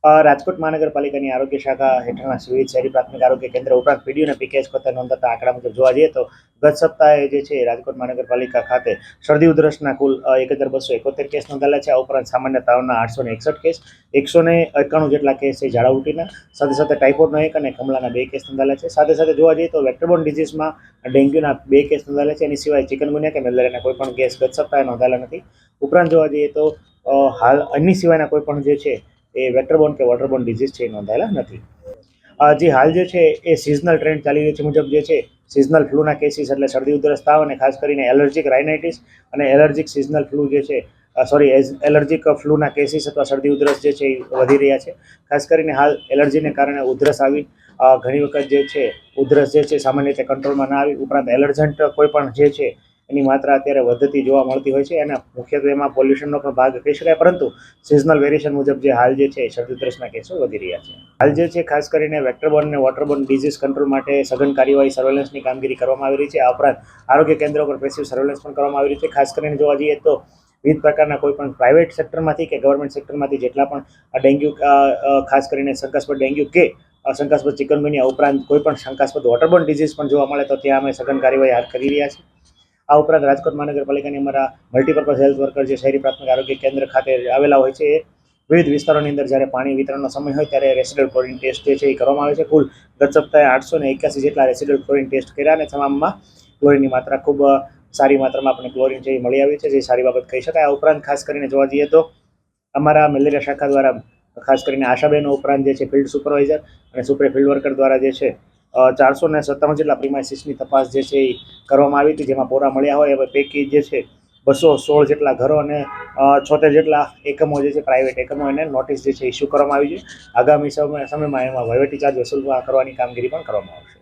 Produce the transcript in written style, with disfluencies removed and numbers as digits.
રાજકોટ મહાનગરપાલિકાની આરોગ્ય શાખા હેઠળના વિવિધ શહેરી પ્રાથમિક આરોગ્ય કેન્દ્ર ઉપરાંત પીડીયુ અને પીકેએસ ખાતે નોંધાતા આંકડા મુજબ જોવા જઈએ તો ગત સપ્તાહે જે છે રાજકોટ મહાનગરપાલિકા ખાતે શરદી ઉધરસના કુલ 1271 કેસ નોંધાયેલા છે. આ ઉપરાંત સામાન્ય તાવના 861 કેસ, 191 જેટલા કેસ છે ઝાડા ઉલટીના, સાથે સાથે ટાઇફોઇડનો 1 અને કમળાના 2 કેસ નોંધાયેલા છે. સાથે સાથે જોવા જઈએ તો વેક્ટરબોર્ન ડિઝીઝમાં ડેન્ગ્યુના 2 કેસ નોંધાયેલા છે. એની સિવાય ચિકનગુનિયા કે મેલેરિયાના કોઈ પણ કેસ ગત સપ્તાહે નોંધાયેલા નથી. ઉપરાંત જોવા જઈએ તો હાલ એની સિવાયના કોઈ પણ જે છે એ વેક્ટરબોર્ન કે વોટરબોર્ન ડિઝીઝ છે એ નોંધાયેલા નથી. જે હાલ જે છે એ સિઝનલ ટ્રેન્ડ ચાલી રહ્યો છે મુજબ જે છે સિઝનલ ફ્લૂના કેસીસ એટલે શરદી ઉધરસ તાવ અને ખાસ કરીને એલર્જીક રાઇનાઇટિસ અને એલર્જીક સિઝનલ ફ્લૂ જે છે એલર્જીક ફ્લૂના કેસીસ અથવા શરદી ઉધરસ જે છે એ વધી રહ્યા છે. ખાસ કરીને હાલ એલર્જીને કારણે ઉધરસ આવી ઘણી વખત જે છે ઉધરસ જે છે સામાન્ય રીતે કંટ્રોલમાં ના આવી, ઉપરાંત એલર્જન્ટ કોઈ પણ જે છે એની માત્રા અત્યારે વધતી જોવા મળતી હોય છે. અને મુખ્યત્વે એમાં પોલ્યુશનનો પણ ભાગ કહી શકાય, પરંતુ સિઝનલ વેરિએશન મુજબ જે હાલ જે છે શરદી ઉધરસના કેસો વધી રહ્યા છે. હાલ જે છે ખાસ કરીને વેક્ટરબોર્ન અને વોટરબોર્ન ડિઝીઝ કંટ્રોલ માટે સઘન કાર્યવાહી સર્વેલન્સની કામગીરી કરવામાં આવી રહી છે. આ ઉપરાંત આરોગ્ય કેન્દ્રો પર પેસિવ સર્વેલન્સ પણ કરવામાં આવી રહી છે. ખાસ કરીને જોવા જઈએ તો વિવિધ પ્રકારના કોઈ પણ પ્રાઇવેટ સેક્ટરમાંથી કે ગવર્મેન્ટ સેક્ટરમાંથી જેટલા પણ ડેન્ગ્યુ ખાસ કરીને શંકાસ્પદ ડેન્ગ્યુ કે શંકાસ્પદ ચિકનગુનિયા ઉપરાંત કોઈ પણ શંકાસ્પદ વોટરબોર્ન ડિઝીઝ પણ જોવા મળે તો ત્યાં અમે સઘન કાર્યવાહી હાથ કરી રહ્યા છીએ. આ ઉપરાંત રાજકોટ મહાનગરપાલિકાની અમારા મલ્ટીપર્પઝ હેલ્થ વર્કર જે શહેરી પ્રાથમિક આરોગ્ય કેન્દ્ર ખાતે આવેલા હોય છે, એ વિવિધ વિસ્તારોની અંદર જ્યારે પાણી વિતરણનો સમય હોય ત્યારે રેસિડલ ક્લોરીન ટેસ્ટ જે છે એ કરવામાં આવે છે. કુલ ગત સપ્તાહે 881 જેટલા રેસિડલ ક્લોરીન ટેસ્ટ કર્યા અને તમામમાં ક્લોરીનની માત્રા ખૂબ સારી માત્રામાં આપણે ક્લોરીન છે એ મળી આવી છે, જે સારી બાબત કહી શકાય. આ ઉપરાંત ખાસ કરીને જોવા જઈએ તો અમારા મેલેરિયા શાખા દ્વારા ખાસ કરીને આશાબેનો ઉપરાંત જે છે ફિલ્ડ સુપરવાઇઝર અને સુપર ફિલ્ડ વર્કર દ્વારા જે છે 457 જેટલા પ્રિમાઇસીસની તપાસ જે છે એ કરવામાં આવી હતી, જેમાં પોરા મળ્યા હોય એ પૈકી જે છે 216 જેટલા ઘરો અને 76 જેટલા એકમો જે છે પ્રાઇવેટ એકમો એને નોટિસ જે છે ઇસ્યુ કરવામાં આવી છે. આગામી સમયમાં એમાં વહીવટી ચાર્જ વસૂલ કરવાની કામગીરી પણ કરવામાં આવશે.